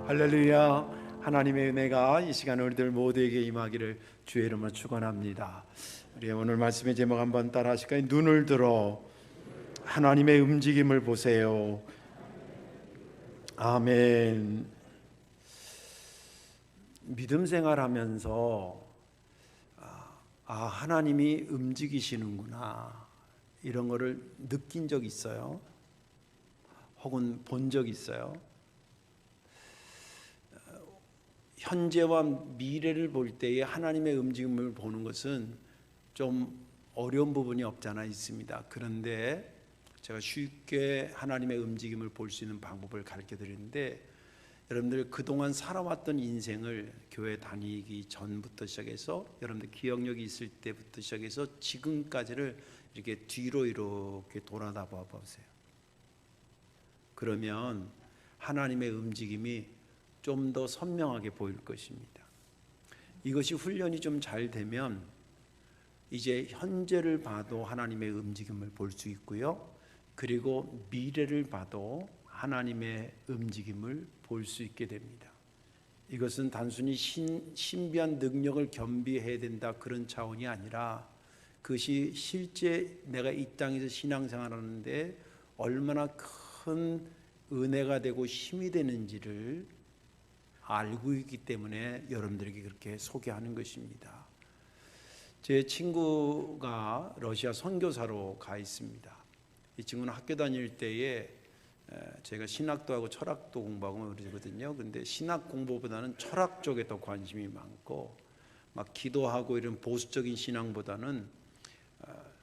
할렐루야. 하나님의 은혜가 이 시간 우리들 모두에게 임하기를 주의 이름으로 축원합니다. 우리 오늘 말씀의 제목 한번 따라 하실까요? 눈을 들어 하나님의 움직임을 보세요. 아멘. 믿음 생활하면서 하나님이 움직이시는구나 이런 거를 느낀 적 있어요? 혹은 본 적 있어요? 현재와 미래를 볼 때에 하나님의 움직임을 보는 것은 좀 어려운 부분이 없잖아 있습니다. 그런데 제가 쉽게 하나님의 움직임을 볼 수 있는 방법을 가르쳐 드리는데, 여러분들 그동안 살아왔던 인생을 교회 다니기 전부터 시작해서 여러분들 기억력이 있을 때부터 시작해서 지금까지를 이렇게 뒤로 이렇게 돌아다 보세요. 그러면 하나님의 움직임이 좀 더 선명하게 보일 것입니다. 이것이 훈련이 좀 잘 되면 이제 현재를 봐도 하나님의 움직임을 볼 수 있고요, 그리고 미래를 봐도 하나님의 움직임을 볼 수 있게 됩니다. 이것은 단순히 신비한 능력을 겸비해야 된다 그런 차원이 아니라, 그것이 실제 내가 이 땅에서 신앙생활하는데 얼마나 큰 은혜가 되고 힘이 되는지를 알고 있기 때문에 여러분들에게 그렇게 소개하는 것입니다. 제 친구가 러시아 선교사로 가 있습니다. 이 친구는 학교 다닐 때에 제가 신학도 하고 철학도 공부하고 그러거든요. 근데 신학 공부보다는 철학 쪽에 더 관심이 많고, 막 기도하고 이런 보수적인 신앙보다는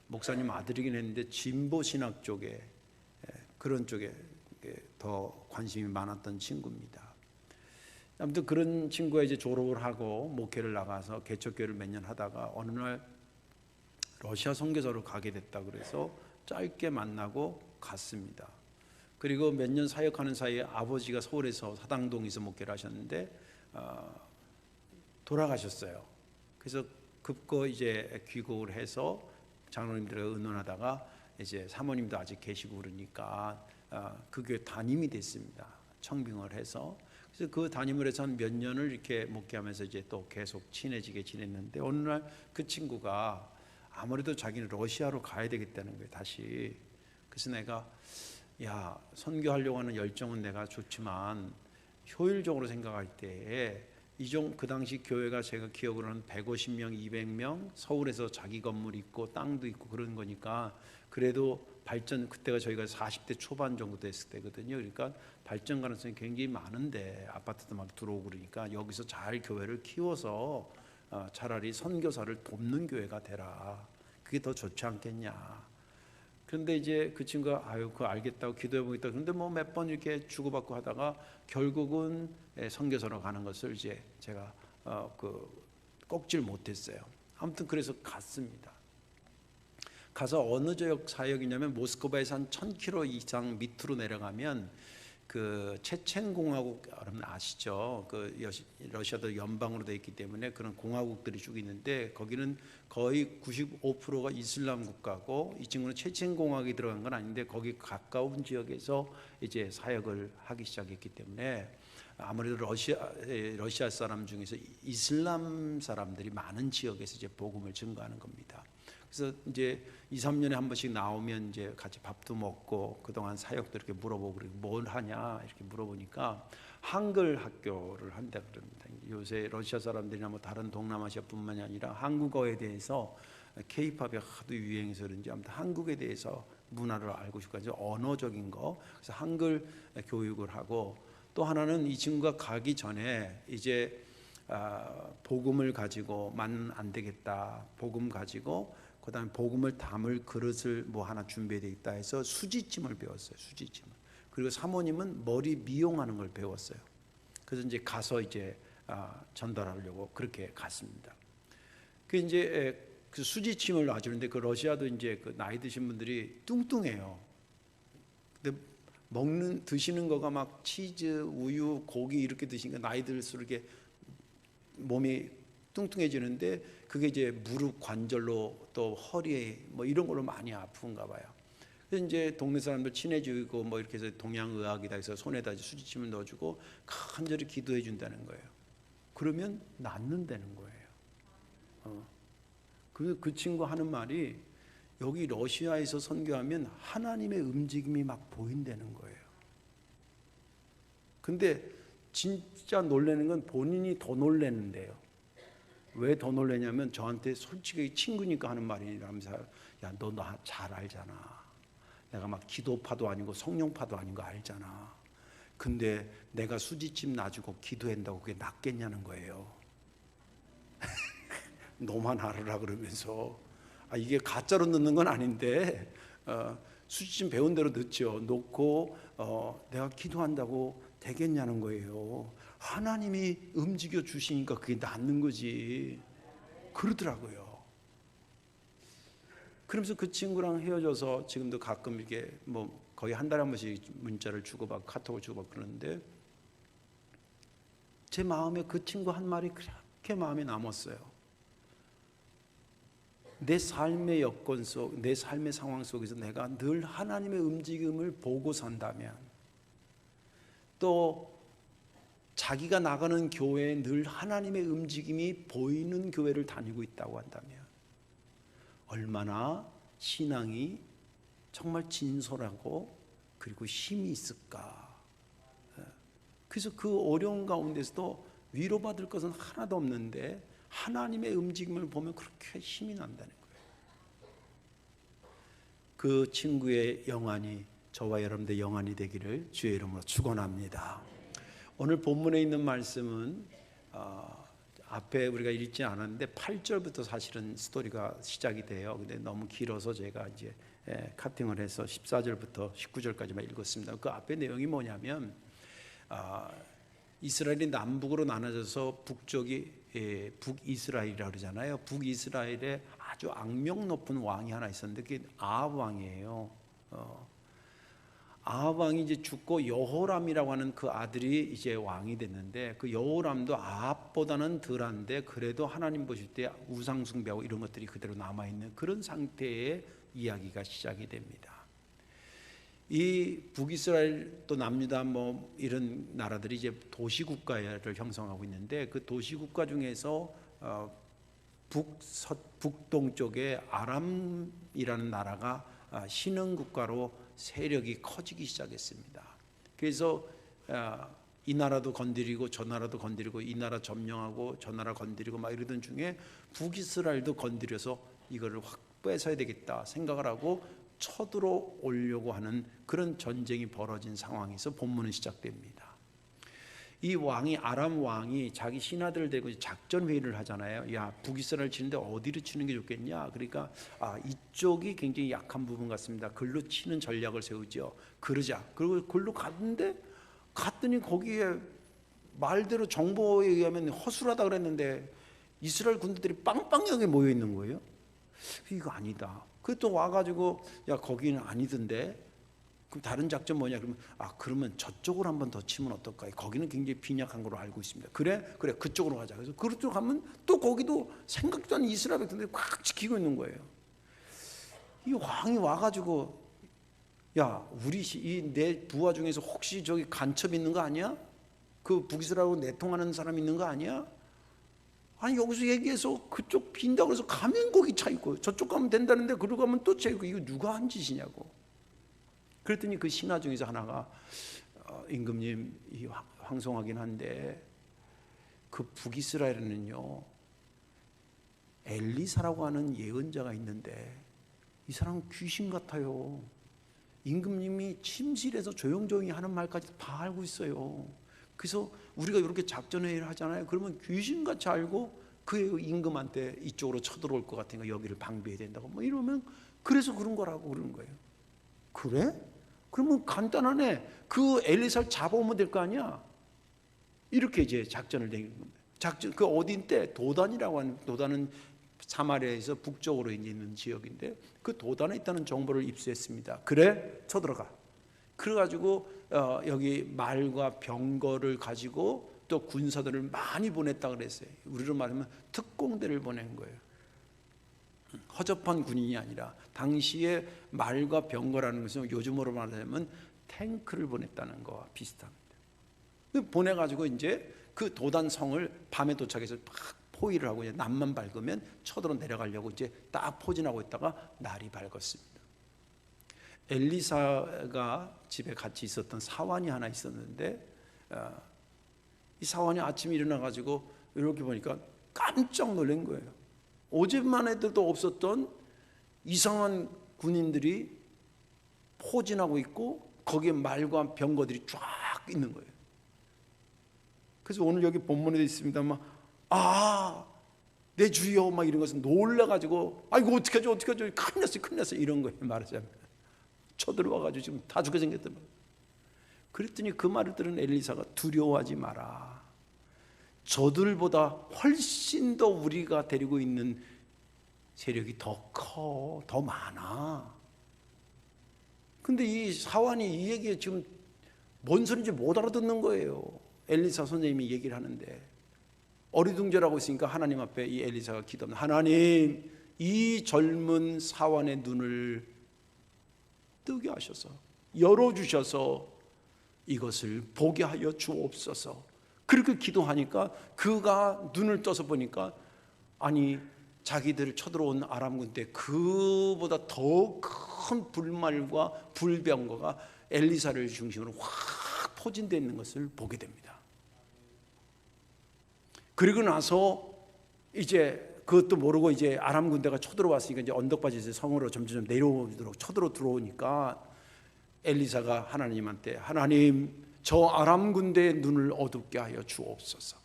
목사님 아들이긴 했는데 진보 신학 쪽에, 그런 쪽에 더 관심이 많았던 친구입니다. 아무튼 그런 친구가 이제 졸업을 하고 목회를 나가서 개척교회를 몇 년 하다가 어느 날 러시아 선교사로 가게 됐다 그래서 짧게 만나고 갔습니다. 그리고 몇 년 사역하는 사이에 아버지가 서울에서 사당동에서 목회를 하셨는데 돌아가셨어요. 그래서 급거 이제 귀국을 해서 장로님들과 의논하다가 이제 사모님도 아직 계시고 그러니까 그 교회 담임이 됐습니다. 청빙을 해서. 그래서 그 담임을 해서 한 몇 년을 이렇게 목회하면서 이제 또 계속 친해지게 지냈는데, 어느 날 그 친구가 아무래도 자기는 러시아로 가야 되겠다는 거예요, 다시. 그래서 내가 선교하려고 하는 열정은 내가 좋지만 효율적으로 생각할 때에 그 당시 교회가 제가 기억으로 한 150명, 200명, 서울에서 자기 건물 있고 땅도 있고 그런 거니까 그래도 발전, 그때가 저희가 40대 초반 정도 됐을 때거든요. 그러니까 발전 가능성이 굉장히 많은데 아파트도 막 들어오고 그러니까 여기서 잘 교회를 키워서 차라리 선교사를 돕는 교회가 되라, 그게 더 좋지 않겠냐. 그런데 이제 그 친구가 그거 알겠다고 기도해보겠다. 그런데 뭐 몇 번 이렇게 주고받고 하다가 결국은 선교사로 가는 것을 이제 제가 꺾질 못했어요. 아무튼 그래서 갔습니다. 가서 어느 지역 사역이냐면 모스크바에서 한 1000km 이상 밑으로 내려가면 그 체첸공화국, 여러분 아시죠? 그 러시아도 연방으로 되어 있기 때문에 그런 공화국들이 쭉 있는데, 거기는 거의 95%가 이슬람 국가고, 이 친구는 체첸공화국이 들어간 건 아닌데 거기 가까운 지역에서 이제 사역을 하기 시작했기 때문에 아무래도 러시아 사람 중에서 이슬람 사람들이 많은 지역에서 이제 복음을 증거하는 겁니다. 그래서 이제 2, 3년에 한 번씩 나오면 이제 같이 밥도 먹고 그동안 사역도 이렇게 물어보고, 그리고 뭘 하냐 이렇게 물어보니까 한글 학교를 한다 그럽니다. 요새 러시아 사람들이나 뭐 다른 동남아시아뿐만이 아니라 한국어에 대해서 K-팝이 하도 유행해서 그런지 아무튼 한국에 대해서 문화를 알고 싶고 언어적인 거, 그래서 한글 교육을 하고, 또 하나는 이 친구가 가기 전에 이제 복음을 가지고만 안 되겠다, 복음 가지고 그 다음에 복음을 담을 그릇을 뭐 하나 준비되어 있다 해서 수지침을 배웠어요. 수지침을. 그리고 사모님은 머리 미용하는 걸 배웠어요. 그래서 이제 가서 이제 전달하려고 그렇게 갔습니다. 그 이제 그 수지침을 놔주는데, 그 러시아도 이제 그 나이 드신 분들이 뚱뚱해요. 근데 드시는 거가 막 치즈, 우유, 고기 이렇게 드시니까 나이 들수록 이렇게 몸이 뚱뚱해지는데, 그게 이제 무릎 관절로 또 허리 뭐 이런 걸로 많이 아픈가 봐요. 그래서 이제 동네 사람들 친해지고 뭐 이렇게 해서 동양의학이다 해서 손에다 수지침을 넣어주고 간절히 기도해 준다는 거예요. 그러면 낫는다는 거예요. 그 친구 하는 말이 여기 러시아에서 선교하면 하나님의 움직임이 막 보인다는 거예요. 근데 진짜 놀라는 건 본인이 더 놀라는데요. 왜 더 놀라냐면 저한테 솔직히 친구니까 하는 말이라면서, 야, 너 나 잘 알잖아. 내가 막 기도파도 아니고 성령파도 아닌 거 알잖아. 근데 내가 수지침 놔주고 기도한다고 그게 낫겠냐는 거예요. 너만 알아라 그러면서. 이게 가짜로 넣는 건 아닌데 수지침 배운 대로 넣죠. 놓고 내가 기도한다고 되겠냐는 거예요. 하나님이 움직여 주시니까 그게 낫는 거지 그러더라고요. 그러면서 그 친구랑 헤어져서 지금도 가끔 이렇게 뭐 거의 한 달에 한 번씩 문자를 주고받고 카톡을 주고받고 그러는데, 제 마음에 그 친구 한 말이 그렇게 마음에 남았어요. 내 삶의 여건 속, 내 삶의 상황 속에서 내가 늘 하나님의 움직임을 보고 산다면, 또 자기가 나가는 교회에 늘 하나님의 움직임이 보이는 교회를 다니고 있다고 한다면 얼마나 신앙이 정말 진솔하고 그리고 힘이 있을까. 그래서 그 어려운 가운데서도 위로받을 것은 하나도 없는데 하나님의 움직임을 보면 그렇게 힘이 난다는 거예요. 그 친구의 영안이 저와 여러분들의 영안이 되기를 주의 이름으로 축원합니다. 오늘 본문에 있는 말씀은 앞에 우리가 읽지 않았는데 8절부터 사실은 스토리가 시작이 돼요. 근데 너무 길어서 제가 이제 카팅을 해서 14절부터 19절까지만 읽었습니다. 그 앞에 내용이 뭐냐면 이스라엘이 남북으로 나눠져서 북쪽이 북이스라엘이라고 그러잖아요. 북이스라엘에 아주 악명 높은 왕이 하나 있었는데 그게 아합 왕이에요. 아합 왕이 이제 죽고 여호람이라고 하는 그 아들이 이제 왕이 됐는데, 그 여호람도 아합보다는 덜한데 그래도 하나님 보실 때 우상 숭배하고 이런 것들이 그대로 남아 있는 그런 상태의 이야기가 시작이 됩니다. 이 북이스라엘 또 남유다 뭐 이런 나라들이 이제 도시국가를 형성하고 있는데, 그 도시국가 중에서 북동쪽에 아람이라는 나라가 신흥국가로 세력이 커지기 시작했습니다. 그래서 이 나라도 건드리고 저 나라도 건드리고 이 나라 점령하고 저 나라 건드리고 막 이러던 중에 북이스라엘도 건드려서 이거를 확 뺏어야 되겠다 생각을 하고 쳐들어오려고 하는 그런 전쟁이 벌어진 상황에서 본문은 시작됩니다. 이 왕이, 아람 왕이 자기 신하들을 데리고 작전 회의를 하잖아요. 야, 북이스라엘 치는데 어디로 치는 게 좋겠냐. 그러니까 이쪽이 굉장히 약한 부분 같습니다. 글로 치는 전략을 세우죠. 그러자. 그리고 글로 갔더니 거기에 말대로 정보에 의하면 허술하다 그랬는데 이스라엘 군대들이 빵빵하게 모여 있는 거예요. 이거 아니다. 그 또 와가지고 야, 거기는 아니던데. 그럼 다른 작전 뭐냐? 그러면 저쪽으로 한 번 더 치면 어떨까? 거기는 굉장히 빈약한 걸로 알고 있습니다. 그래 그쪽으로 가자. 그래서 그쪽으로 가면 또 거기도 생각도 않은 이스라엘 백성들이 꽉 지키고 있는 거예요. 이 왕이 와가지고 야, 우리 내 부하 중에서 혹시 저기 간첩 있는 거 아니야? 그 북이스라엘하고 내통하는 사람 있는 거 아니야? 아니 여기서 얘기해서 그쪽 빈다고 해서 가면 거기 차 있고 저쪽 가면 된다는데 그러고 가면 또 차 있고 이거 누가 한 짓이냐고. 그랬더니 그 신하 중에서 하나가 임금님, 이 황송하긴 한데 그 북이스라엘에는요 엘리사라고 하는 예언자가 있는데 이 사람은 귀신 같아요. 임금님이 침실에서 조용조용히 하는 말까지 다 알고 있어요. 그래서 우리가 이렇게 작전회의를 하잖아요. 그러면 귀신같이 알고 그 임금한테 이쪽으로 쳐들어올 것 같으니까 여기를 방비해야 된다고 뭐 이러면, 그래서 그런 거라고 그러는 거예요. 그래? 그러면 간단하네. 그 엘리사를 잡아오면 될 거 아니야. 이렇게 이제 작전을 내는 겁니다. 그 어딘데? 도단이라고 하는, 도단은 사마리아에서 북쪽으로 있는 지역인데 그 도단에 있다는 정보를 입수했습니다. 그래, 쳐들어가. 그래가지고 여기 말과 병거를 가지고 또 군사들을 많이 보냈다 그랬어요. 우리로 말하면 특공대를 보낸 거예요. 허접한 군인이 아니라 당시에 말과 병거라는 것은 요즘으로 말하자면 탱크를 보냈다는 거와 비슷합니다. 보내가지고 이제 그 도단성을 밤에 도착해서 막 포위를 하고 이제 낮만 밝으면 쳐들어 내려가려고 이제 딱 포진하고 있다가 날이 밝았습니다. 엘리사가 집에 같이 있었던 사환이 하나 있었는데 이 사환이 아침에 일어나가지고 이렇게 보니까 깜짝 놀란 거예요. 어제만 해도 없었던 이상한 군인들이 포진하고 있고 거기에 말과 병거들이 쫙 있는 거예요. 그래서 오늘 여기 본문에 있습니다만 내 주여 막 이런 것은 놀라가지고 이거 어떡하죠 큰일 났어요 이런 거예요. 말하자면 쳐들어와가지고 지금 다 죽게 생겼단 말이에요. 그랬더니 그 말을 들은 엘리사가 두려워하지 마라. 저들보다 훨씬 더 우리가 데리고 있는 세력이 더 커, 더 많아. 근데 이 사환이 이 얘기에 지금 뭔 소리인지 못 알아듣는 거예요. 엘리사 선생님이 얘기를 하는데 어리둥절하고 있으니까 하나님 앞에 이 엘리사가 기도합니다. 하나님, 이 젊은 사환의 눈을 뜨게 하셔서 열어주셔서 이것을 보게 하여 주옵소서. 그렇게 기도하니까 그가 눈을 떠서 보니까 자기들을 쳐들어온 아람 군대 그보다 더 큰 불말과 불병거가 엘리사를 중심으로 확 포진되어 있는 것을 보게 됩니다. 그리고 나서 이제 그것도 모르고 이제 아람 군대가 쳐들어왔으니까 이제 언덕바지에서 성으로 점점 내려오도록 들어오니까 엘리사가 하나님한테 하나님, 저 아람 군대의 눈을 어둡게 하여 주옵소서.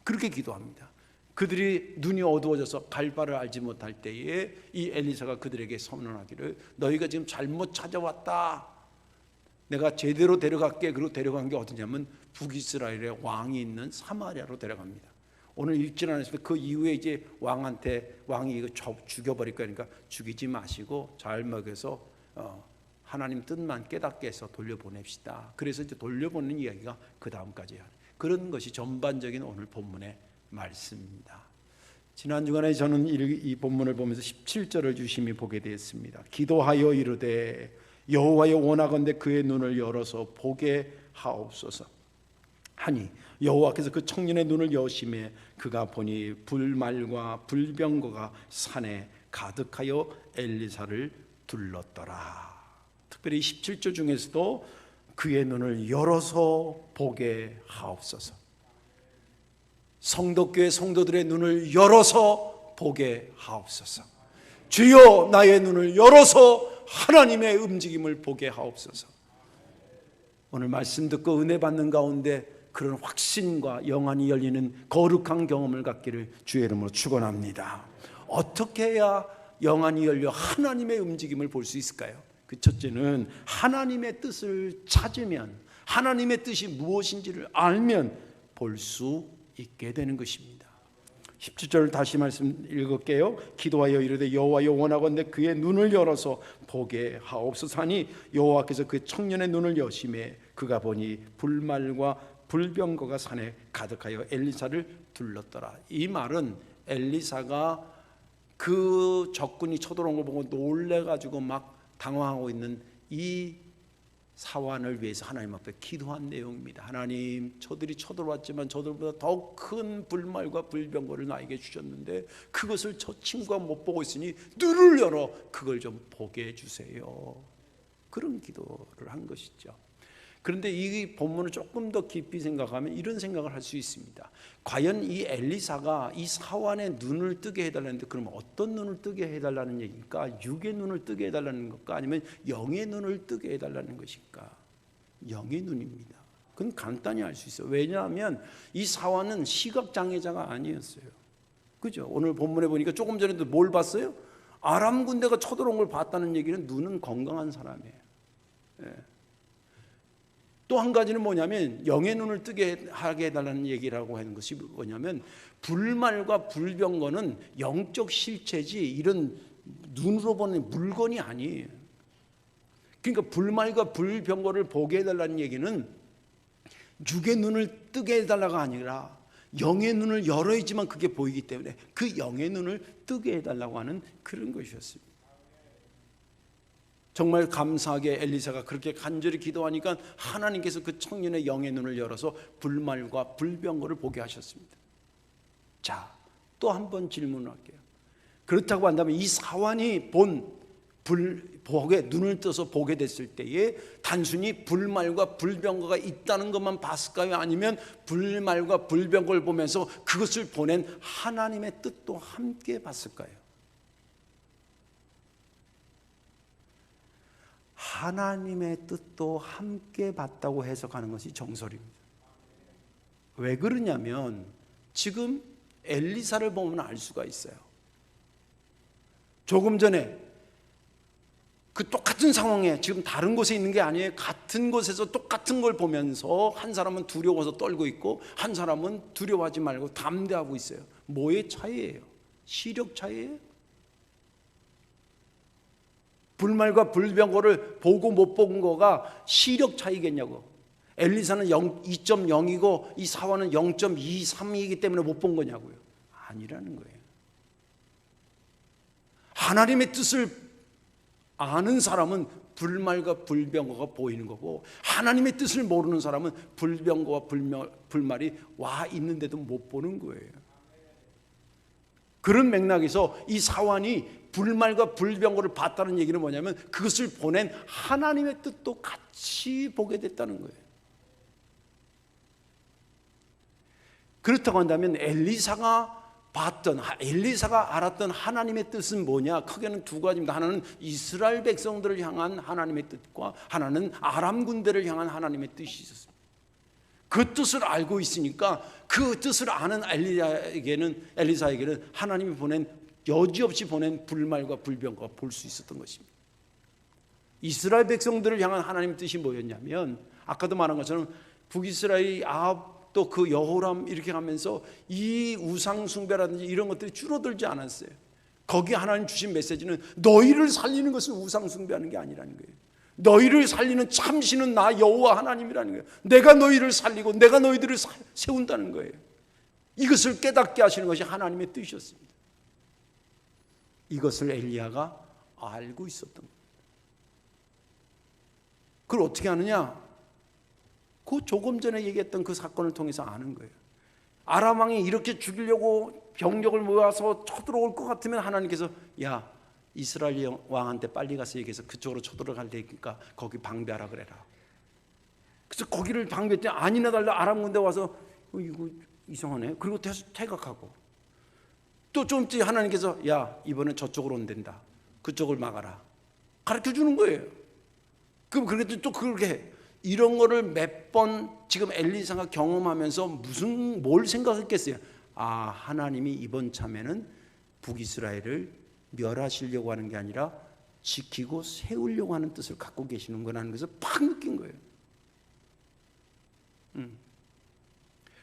그렇게 기도합니다. 그들이 눈이 어두워져서 갈 바를 알지 못할 때에 이 엘리사가 그들에게 선언하기를 너희가 지금 잘못 찾아왔다. 내가 제대로 데려갈게. 그리고 데려간 게 어디냐면 북이스라엘의 왕이 있는 사마리아로 데려갑니다. 오늘 읽지는 않았습니다. 그 이후에 이제 왕이 이거 죽여버릴 거니까 죽이지 마시고 잘 먹여서 하나님 뜻만 깨닫게 해서 돌려보냅시다. 그래서 이제 돌려보내는 이야기가 그 다음까지 그런 것이 전반적인 오늘 본문의 말씀입니다. 지난 주간에 저는 이 본문을 보면서 17절을 유심히 보게 되었습니다. 기도하여 이르되 여호와여 원하건대 그의 눈을 열어서 보게 하옵소서 하니 여호와께서 그 청년의 눈을 여심해 그가 보니 불말과 불병거가 산에 가득하여 엘리사를 둘렀더라. 특별히 17절 중에서도 그의 눈을 열어서 보게 하옵소서. 성덕교회 성도들의 눈을 열어서 보게 하옵소서. 주여 나의 눈을 열어서 하나님의 움직임을 보게 하옵소서. 오늘 말씀 듣고 은혜 받는 가운데 그런 확신과 영안이 열리는 거룩한 경험을 갖기를 주의 이름으로 축원합니다. 어떻게 해야 영안이 열려 하나님의 움직임을 볼 수 있을까요? 그 첫째는 하나님의 뜻을 찾으면, 하나님의 뜻이 무엇인지를 알면 볼 수 있게 되는 것입니다. 17절 다시 말씀 읽을게요. 기도하여 이르되 여호와여 원하건대 그의 눈을 열어서 보게 하옵소서 하니 여호와께서 그 청년의 눈을 여심해 그가 보니 불말과 불병거가 산에 가득하여 엘리사를 둘렀더라. 이 말은 엘리사가 그 적군이 쳐들어온 걸 보고 놀래가지고 막 당황하고 있는 이 사환을 위해서 하나님 앞에 기도한 내용입니다. 하나님, 저들이 쳐들어왔지만 저들보다 더 큰 불말과 불병거를 나에게 주셨는데 그것을 저 친구가 못 보고 있으니 눈을 열어 그걸 좀 보게 해주세요. 그런 기도를 한 것이죠. 그런데 이 본문을 조금 더 깊이 생각하면 이런 생각을 할 수 있습니다. 과연 이 엘리사가 이 사환의 눈을 뜨게 해달라는데 그럼 어떤 눈을 뜨게 해달라는 얘기일까? 육의 눈을 뜨게 해달라는 것일까? 아니면 영의 눈을 뜨게 해달라는 것일까? 영의 눈입니다. 그건 간단히 알 수 있어요. 왜냐하면 이 사환은 시각장애자가 아니었어요. 그죠? 오늘 본문에 보니까 조금 전에도 뭘 봤어요? 아람 군대가 쳐들어온 걸 봤다는 얘기는 눈은 건강한 사람이에요. 예. 또 한 가지는 뭐냐면 영의 눈을 뜨게 하게 해달라는 얘기라고 하는 것이 뭐냐면 불말과 불병거는 영적 실체지 이런 눈으로 보는 물건이 아니에요. 그러니까 불말과 불병거를 보게 해달라는 얘기는 육의 눈을 뜨게 해달라가 아니라 영의 눈을 열어야지만 그게 보이기 때문에 그 영의 눈을 뜨게 해달라고 하는 그런 것이었습니다. 정말 감사하게 엘리사가 그렇게 간절히 기도하니까 하나님께서 그 청년의 영의 눈을 열어서 불말과 불병거를 보게 하셨습니다. 자, 또 한 번 질문할게요. 그렇다고 한다면 이 사환이 본 복에 눈을 떠서 보게 됐을 때에 단순히 불말과 불병거가 있다는 것만 봤을까요? 아니면 불말과 불병거를 보면서 그것을 보낸 하나님의 뜻도 함께 봤을까요? 하나님의 뜻도 함께 봤다고 해석하는 것이 정설입니다. 왜 그러냐면 지금 엘리사를 보면 알 수가 있어요. 조금 전에 그 똑같은 상황에 지금 다른 곳에 있는 게 아니에요. 같은 곳에서 똑같은 걸 보면서 한 사람은 두려워서 떨고 있고 한 사람은 두려워하지 말고 담대하고 있어요. 뭐의 차이예요? 시력 차이예요? 불말과 불병거를 보고 못 본 거가 시력 차이겠냐고. 엘리사는 2.0이고 이 사환은 0.23이기 때문에 못 본 거냐고요. 아니라는 거예요. 하나님의 뜻을 아는 사람은 불말과 불병거가 보이는 거고, 하나님의 뜻을 모르는 사람은 불병거와 불말이 와 있는데도 못 보는 거예요. 그런 맥락에서 이 사환이 불말과 불병거를 봤다는 얘기는 뭐냐면 그것을 보낸 하나님의 뜻도 같이 보게 됐다는 거예요. 그렇다고 한다면 엘리사가 알았던 하나님의 뜻은 뭐냐? 크게는 두 가지입니다. 하나는 이스라엘 백성들을 향한 하나님의 뜻과 하나는 아람 군대를 향한 하나님의 뜻이 있었습니다. 그 뜻을 알고 있으니까 그 뜻을 아는 엘리사에게는 하나님이 여지없이 보낸 불말과 불병거가 볼 수 있었던 것입니다. 이스라엘 백성들을 향한 하나님의 뜻이 뭐였냐면 아까도 말한 것처럼 북이스라엘이 아합 또 그 여호람 이렇게 가면서 이 우상 숭배라든지 이런 것들이 줄어들지 않았어요. 거기 하나님 주신 메시지는 너희를 살리는 것은 우상 숭배하는 게 아니라는 거예요. 너희를 살리는 참신은 나 여호와 하나님이라는 거예요. 내가 너희를 살리고 내가 너희들을 세운다는 거예요. 이것을 깨닫게 하시는 것이 하나님의 뜻이었습니다. 이것을 엘리야가 알고 있었던 겁니다. 그걸 어떻게 아느냐? 그 조금 전에 얘기했던 그 사건을 통해서 아는 거예요. 아람 왕이 이렇게 죽이려고 병력을 모아서 쳐들어올 것 같으면 하나님께서 야, 이스라엘 왕한테 빨리 가서 얘기해서 그쪽으로 쳐들어갈 테니까 거기 방비하라 그래라. 그래서 거기를 방비했더니 아니나 달라 아람 군대 와서 이거 이상하네. 그리고 퇴각하고 또 좀 뒤에 하나님께서 야, 이번엔 저쪽으로 온댄다. 그쪽을 막아라. 가르쳐 주는 거예요. 그럼 그렇게 또 그렇게 해. 이런 거를 몇 번 지금 엘리사가 경험하면서 뭘 생각했겠어요? 아, 하나님이 이번 참에는 북이스라엘을 멸하시려고 하는 게 아니라 지키고 세우려고 하는 뜻을 갖고 계시는구나 하는 것을 팍 느낀 거예요.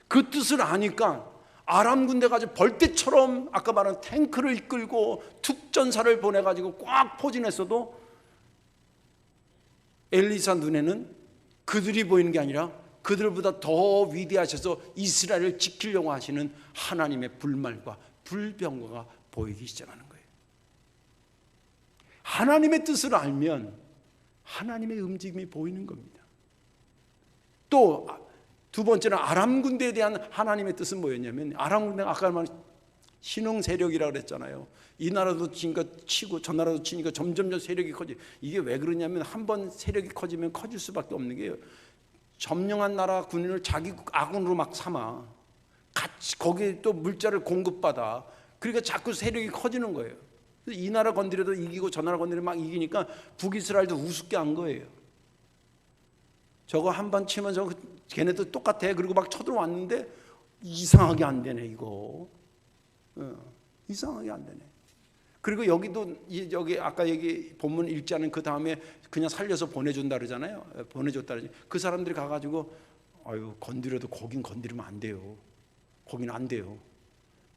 그 뜻을 아니까 아람 군대가 아주 벌떼처럼 아까 말한 탱크를 이끌고 특전사를 보내가지고 꽉 포진했어도 엘리사 눈에는 그들이 보이는 게 아니라 그들보다 더 위대하셔서 이스라엘을 지키려고 하시는 하나님의 불말과 불병거가 보이기 시작하는 거예요. 하나님의 뜻을 알면 하나님의 움직임이 보이는 겁니다. 또 두 번째는 아람 군대에 대한 하나님의 뜻은 뭐였냐면 아람 군대가 아까 말한 신흥 세력이라고 그랬잖아요. 이 나라도 치니까 치고 저 나라도 치니까 점점 세력이 커지. 이게 왜 그러냐면 한번 세력이 커지면 커질 수밖에 없는 게요. 점령한 나라 군인을 자기 아군으로 막 삼아. 같이 거기에 또 물자를 공급받아. 그러니까 자꾸 세력이 커지는 거예요. 이 나라 건드려도 이기고 저 나라 건드려도 막 이기니까 북이스라엘도 우습게 한 거예요. 저거 한 번 치면 저거 걔네도 똑같아. 그리고 막 쳐들어왔는데 이상하게 안 되네 이거. 이상하게 안 되네. 그리고 여기도 여기 아까 여기 본문 읽지 않은 그 다음에 그냥 살려서 보내준다 그러잖아요. 보내줬다 그러지. 그 사람들이 가가지고 아유 건드려도 거긴 건드리면 안 돼요. 거긴 안 돼요.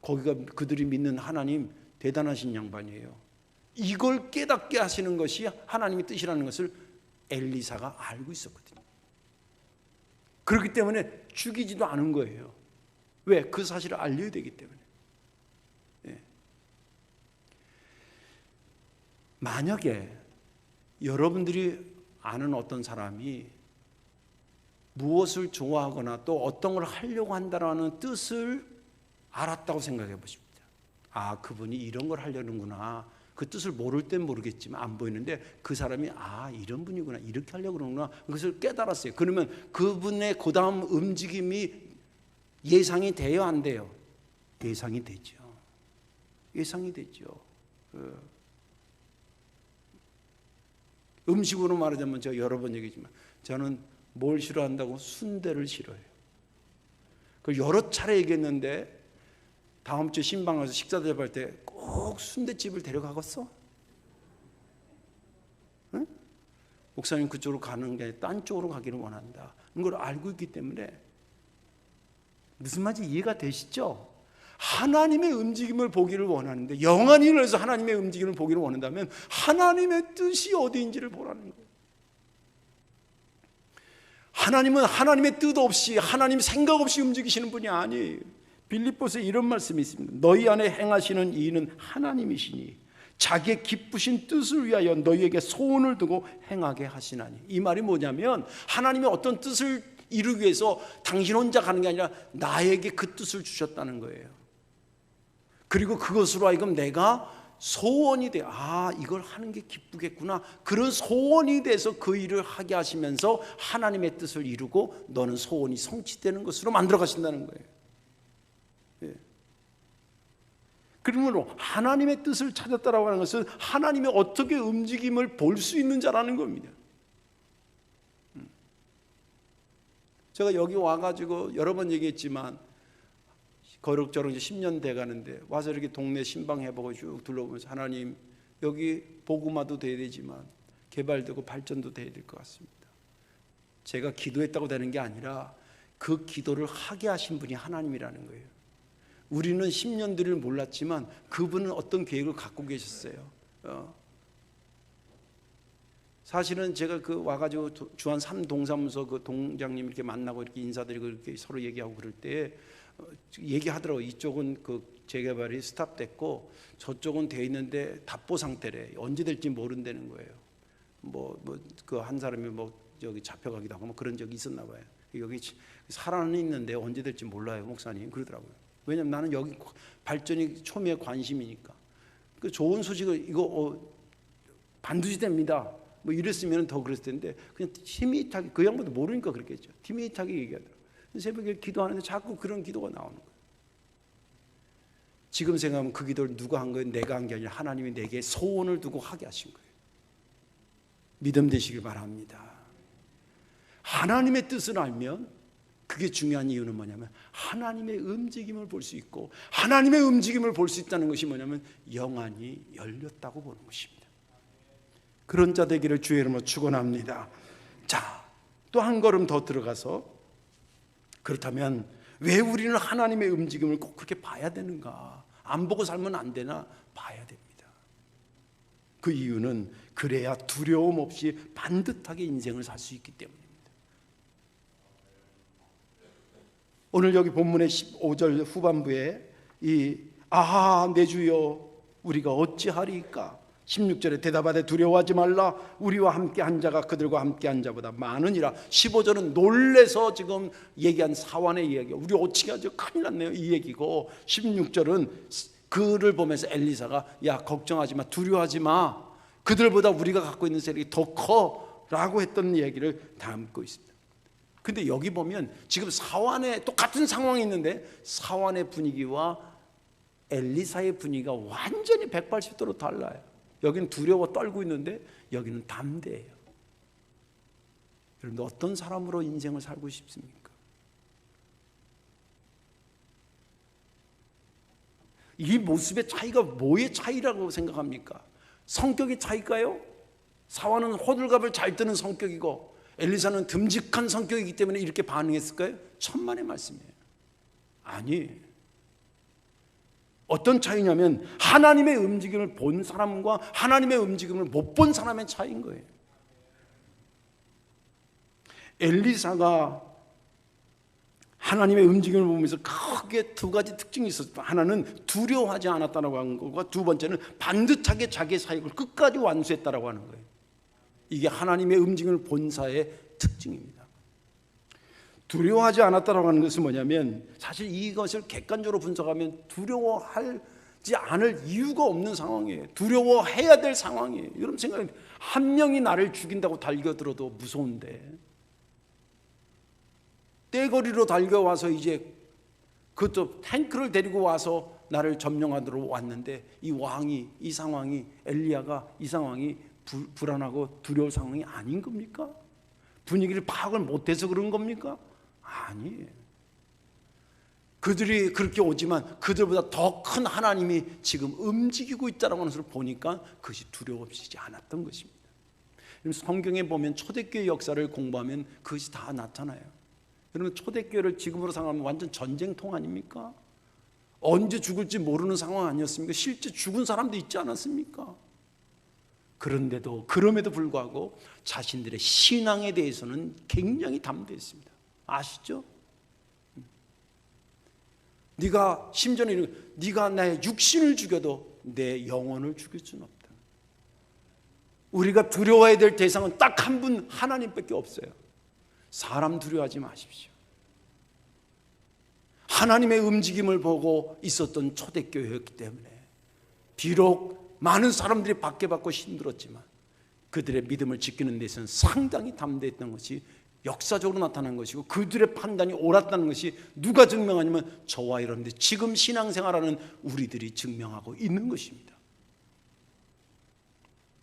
거기가 그들이 믿는 하나님 대단하신 양반이에요. 이걸 깨닫게 하시는 것이 하나님의 뜻이라는 것을 엘리사가 알고 있었거든요. 그렇기 때문에 죽이지도 않은 거예요. 왜? 그 사실을 알려야 되기 때문에. 예. 만약에 여러분들이 아는 어떤 사람이 무엇을 좋아하거나 또 어떤 걸 하려고 한다는 뜻을 알았다고 생각해 보십니다. 아, 그분이 이런 걸 하려는구나. 그 뜻을 모를 땐 모르겠지만 안 보이는데 그 사람이 아, 이런 분이구나, 이렇게 하려고 그러는구나, 그것을 깨달았어요. 그러면 그분의 그 다음 움직임이 예상이 돼요, 안 돼요? 예상이 되죠. 예상이 되죠. 음식으로 말하자면 제가 여러 번 얘기했지만 저는 뭘 싫어한다고? 순대를 싫어해요. 그걸 여러 차례 얘기했는데 다음 주 신방 가서 식사 대접할 때 꼭 순대집을 데려가겠어? 응? 목사님 그쪽으로 가는 게 딴 쪽으로 가기를 원한다. 이걸 알고 있기 때문에 무슨 말인지 이해가 되시죠? 하나님의 움직임을 보기를 원하는데, 영안이 열려서 하나님의 움직임을 보기를 원한다면 하나님의 뜻이 어디인지를 보라는 거예요. 하나님은 하나님의 뜻 없이, 하나님 생각 없이 움직이시는 분이 아니에요. 빌립보서에 이런 말씀이 있습니다. 너희 안에 행하시는 이는 하나님이시니 자기의 기쁘신 뜻을 위하여 너희에게 소원을 두고 행하게 하시나니. 이 말이 뭐냐면 하나님의 어떤 뜻을 이루기 위해서 당신 혼자 가는 게 아니라 나에게 그 뜻을 주셨다는 거예요. 그리고 그것으로 하여금 내가 소원이 돼. 아, 이걸 하는 게 기쁘겠구나. 그런 소원이 돼서 그 일을 하게 하시면서 하나님의 뜻을 이루고 너는 소원이 성취되는 것으로 만들어 가신다는 거예요. 예. 그러므로 하나님의 뜻을 찾았다라고 하는 것은 하나님의 어떻게 움직임을 볼 수 있는 자라는 겁니다. 제가 여기 와가지고 여러 번 얘기했지만 거룩저룩 이제 10년 돼 가는데 와서 이렇게 동네 신방해보고 쭉 둘러보면서 하나님, 여기 복음화도 돼야 되지만 개발되고 발전도 돼야 될 것 같습니다. 제가 기도했다고 되는 게 아니라 그 기도를 하게 하신 분이 하나님이라는 거예요. 우리는 10년 뒤를 몰랐지만 그분은 어떤 계획을 갖고 계셨어요. 사실은 제가 그 와가지고 주한 3동사무소 그 동장님 이렇게 만나고 이렇게 인사드리고 이렇게 서로 얘기하고 그럴 때 얘기하더라고요. 이쪽은 그 재개발이 스탑됐고 저쪽은 돼 있는데 답보 상태래. 언제 될지 모른다는 거예요. 그 한 사람이 여기 잡혀가기도 하고 그런 적이 있었나 봐요. 여기 살아는 있는데 언제 될지 몰라요, 목사님. 그러더라고요. 왜냐면 나는 여기 발전이 초미의 관심이니까. 그 좋은 소식을 이거 반드시 됩니다. 이랬으면 더 그랬을 텐데 그냥 티밋하게, 그 양반도 모르니까 그랬겠죠. 티밋하게 얘기하더라고요. 새벽에 기도하는데 자꾸 그런 기도가 나오는 거예요. 지금 생각하면 그 기도를 누가 한 거예요? 내가 한 게 아니라 하나님이 내게 소원을 두고 하게 하신 거예요. 믿음 되시길 바랍니다. 하나님의 뜻을 알면 그게 중요한 이유는 뭐냐면 하나님의 움직임을 볼 수 있고, 하나님의 움직임을 볼 수 있다는 것이 뭐냐면 영안이 열렸다고 보는 것입니다. 그런 자 되기를 주의 이름으로 축원합니다. 자, 또 한 걸음 더 들어가서, 그렇다면 왜 우리는 하나님의 움직임을 꼭 그렇게 봐야 되는가? 안 보고 살면 안 되나? 봐야 됩니다. 그 이유는 그래야 두려움 없이 반듯하게 인생을 살 수 있기 때문입니다. 오늘 여기 본문의 15절 후반부에 아하 내 주여 우리가 어찌하리까? 16절에 대답하되 두려워하지 말라. 우리와 함께 한 자가 그들과 함께 한 자보다 많으니라. 15절은 놀래서 지금 얘기한 사환의 이야기, 우리 어찌 하죠? 큰일 났네요, 이 얘기고, 16절은 그를 보면서 엘리사가 야 걱정하지 마, 두려워하지 마, 그들보다 우리가 갖고 있는 세력이 더 커 라고 했던 얘기를 담고 있습니다. 근데 여기 보면 지금 사환의 똑같은 상황이 있는데 사환의 분위기와 엘리사의 분위기가 완전히 180도로 달라요. 여기는 두려워 떨고 있는데 여기는 담대해요. 여러분들 어떤 사람으로 인생을 살고 싶습니까? 이 모습의 차이가 뭐의 차이라고 생각합니까? 성격의 차이일까요? 사환은 호들갑을 잘 뜨는 성격이고 엘리사는 듬직한 성격이기 때문에 이렇게 반응했을까요? 천만의 말씀이에요. 아니, 어떤 차이냐면 하나님의 움직임을 본 사람과 하나님의 움직임을 못 본 사람의 차이인 거예요. 엘리사가 하나님의 움직임을 보면서 크게 두 가지 특징이 있었다. 하나는 두려워하지 않았다라고 하는 것과 두 번째는 반듯하게 자기의 사역을 끝까지 완수했다라고 하는 거예요. 이게 하나님의 움직임을 본사의 특징입니다. 두려워하지 않았다라고 하는 것은 뭐냐면 사실 이것을 객관적으로 분석하면 두려워하지 않을 이유가 없는 상황이에요. 두려워해야 될 상황이에요. 여러분 생각해, 한 명이 나를 죽인다고 달겨들어도 무서운데 떼거리로 달려와서 이제 그것도 탱크를 데리고 와서 나를 점령하러 왔는데 이 상황이 엘리야가 이 상황이 불안하고 두려울 상황이 아닌 겁니까? 분위기를 파악을 못해서 그런 겁니까? 아니에요. 그들이 그렇게 오지만 그들보다 더 큰 하나님이 지금 움직이고 있다는 것을 보니까 그것이 두려워지지 않았던 것입니다. 성경에 보면 초대교회 역사를 공부하면 그것이 다 나타나요. 여러분 초대교회를 지금으로 생각하면 완전 전쟁통 아닙니까? 언제 죽을지 모르는 상황 아니었습니까? 실제 죽은 사람도 있지 않았습니까? 그럼에도 불구하고 자신들의 신앙에 대해서는 굉장히 담대했습니다. 아시죠? 심지어는 네가 나의 육신을 죽여도 내 영혼을 죽일 수는 없다. 우리가 두려워해야 될 대상은 딱 한 분 하나님밖에 없어요. 사람 두려워하지 마십시오. 하나님의 움직임을 보고 있었던 초대교회였기 때문에 비록 많은 사람들이 박해받고 힘들었지만 그들의 믿음을 지키는 데서는 상당히 담대했던 것이 역사적으로 나타난 것이고 그들의 판단이 옳았다는 것이 누가 증명하냐면 저와 여러분들 지금 신앙생활하는 우리들이 증명하고 있는 것입니다.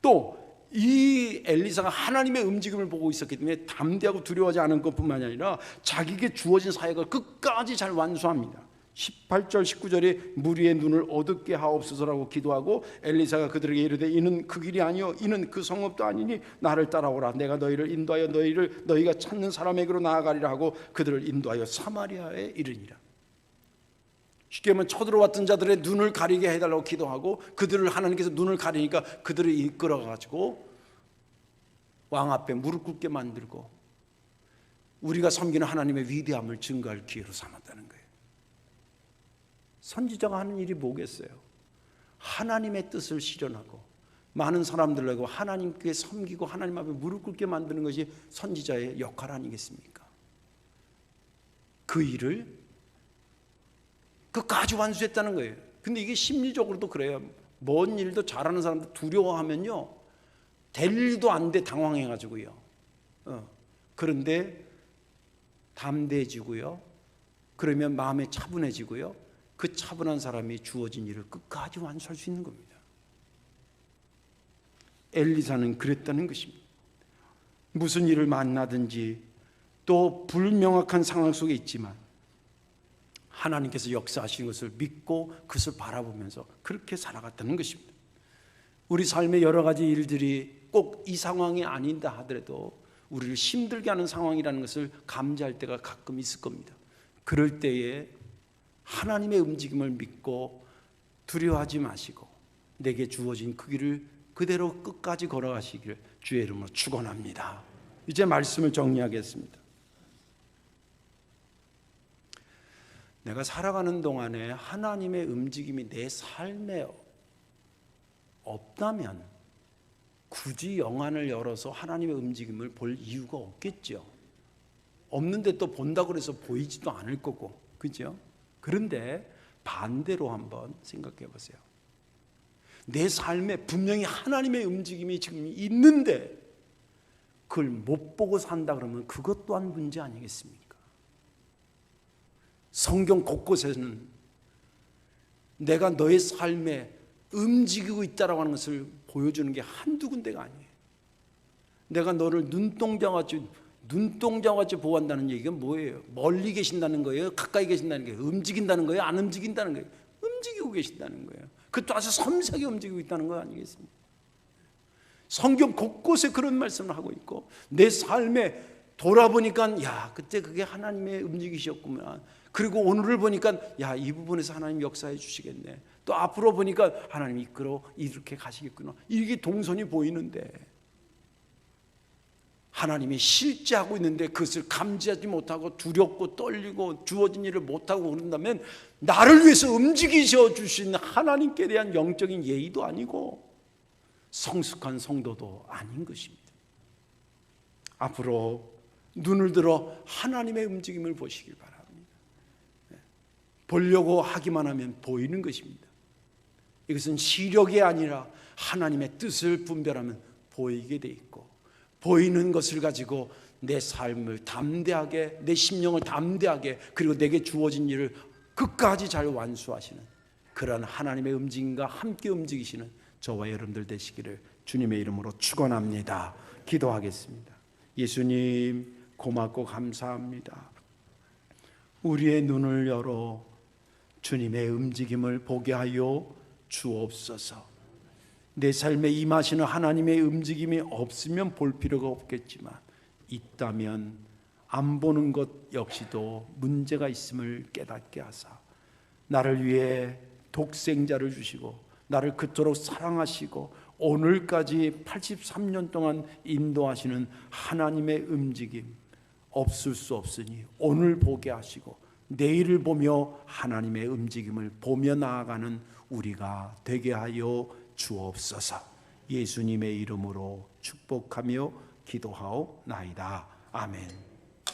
또 이 엘리사가 하나님의 움직임을 보고 있었기 때문에 담대하고 두려워하지 않은 것뿐만 아니라 자기에게 주어진 사역을 끝까지 잘 완수합니다. 18절 19절에 무리의 눈을 어둡게 하옵소서라고 기도하고 엘리사가 그들에게 이르되 이는 그 길이 아니요 이는 그 성읍도 아니니 나를 따라오라. 내가 너희를 인도하여 너희가 찾는 사람에게로 나아가리라 하고 그들을 인도하여 사마리아에 이르니라. 쉽게 말하면 쳐들어왔던 자들의 눈을 가리게 해달라고 기도하고 그들을 하나님께서 눈을 가리니까 그들을 이끌어가지고 왕 앞에 무릎 꿇게 만들고 우리가 섬기는 하나님의 위대함을 증거할 기회로 삼았다는 거예요. 선지자가 하는 일이 뭐겠어요? 하나님의 뜻을 실현하고 많은 사람들하고 하나님께 섬기고 하나님 앞에 무릎 꿇게 만드는 것이 선지자의 역할 아니겠습니까? 그 일을 끝까지 완수했다는 거예요. 근데 이게 심리적으로도 그래요. 뭔 일도 잘하는 사람들 두려워하면요 될 일도 안 돼 당황해가지고요. 그런데 담대해지고요. 그러면 마음에 차분해지고요. 그 차분한 사람이 주어진 일을 끝까지 완수할 수 있는 겁니다. 엘리사는 그랬다는 것입니다. 무슨 일을 만나든지 또 불명확한 상황 속에 있지만 하나님께서 역사하시는 것을 믿고 그것을 바라보면서 그렇게 살아갔다는 것입니다. 우리 삶의 여러 가지 일들이 꼭 이 상황이 아닌다 하더라도 우리를 힘들게 하는 상황이라는 것을 감지할 때가 가끔 있을 겁니다. 그럴 때에 하나님의 움직임을 믿고 두려워하지 마시고 내게 주어진 그 길을 그대로 끝까지 걸어가시기를 주의 이름으로 축원합니다. 이제 말씀을 정리하겠습니다. 내가 살아가는 동안에 하나님의 움직임이 내 삶에 없다면 굳이 영안을 열어서 하나님의 움직임을 볼 이유가 없겠죠. 없는데 또 본다고 해서 보이지도 않을 거고, 그죠? 그런데 반대로 한번 생각해 보세요. 내 삶에 분명히 하나님의 움직임이 지금 있는데 그걸 못 보고 산다 그러면 그것 또한 문제 아니겠습니까? 성경 곳곳에는 내가 너의 삶에 움직이고 있다라고 하는 것을 보여주는 게 한두 군데가 아니에요. 내가 너를 눈동자같이 보호한다는 얘기가 뭐예요? 멀리 계신다는 거예요? 가까이 계신다는 거예요? 움직인다는 거예요? 안 움직인다는 거예요? 움직이고 계신다는 거예요. 그것도 아주 섬세하게 움직이고 있다는 거 아니겠습니까? 성경 곳곳에 그런 말씀을 하고 있고 내 삶에 돌아보니까 야 그때 그게 하나님의 움직이셨구나. 그리고 오늘을 보니까 야 이 부분에서 하나님 역사해 주시겠네. 또 앞으로 보니까 하나님 이끌어 이렇게 가시겠구나. 이게 동선이 보이는데 하나님이 실제하고 있는데 그것을 감지하지 못하고 두렵고 떨리고 주어진 일을 못하고 그런다면 나를 위해서 움직이셔 주신 하나님께 대한 영적인 예의도 아니고 성숙한 성도도 아닌 것입니다. 앞으로 눈을 들어 하나님의 움직임을 보시길 바랍니다. 보려고 하기만 하면 보이는 것입니다. 이것은 시력이 아니라 하나님의 뜻을 분별하면 보이게 돼 있고, 보이는 것을 가지고 내 삶을 담대하게, 내 심령을 담대하게, 그리고 내게 주어진 일을 끝까지 잘 완수하시는 그러한 하나님의 움직임과 함께 움직이시는 저와 여러분들 되시기를 주님의 이름으로 축원합니다. 기도하겠습니다. 예수님, 고맙고 감사합니다. 우리의 눈을 열어 주님의 움직임을 보게 하여 주옵소서. 내 삶에 임하시는 하나님의 움직임이 없으면 볼 필요가 없겠지만 있다면 안 보는 것 역시도 문제가 있음을 깨닫게 하사 나를 위해 독생자를 주시고 나를 그토록 사랑하시고 오늘까지 83년 동안 인도하시는 하나님의 움직임 없을 수 없으니 오늘 보게 하시고 내일을 보며 하나님의 움직임을 보며 나아가는 우리가 되게 하여 주옵소서. 예수님의 이름으로 축복하며 기도하옵나이다. 아멘.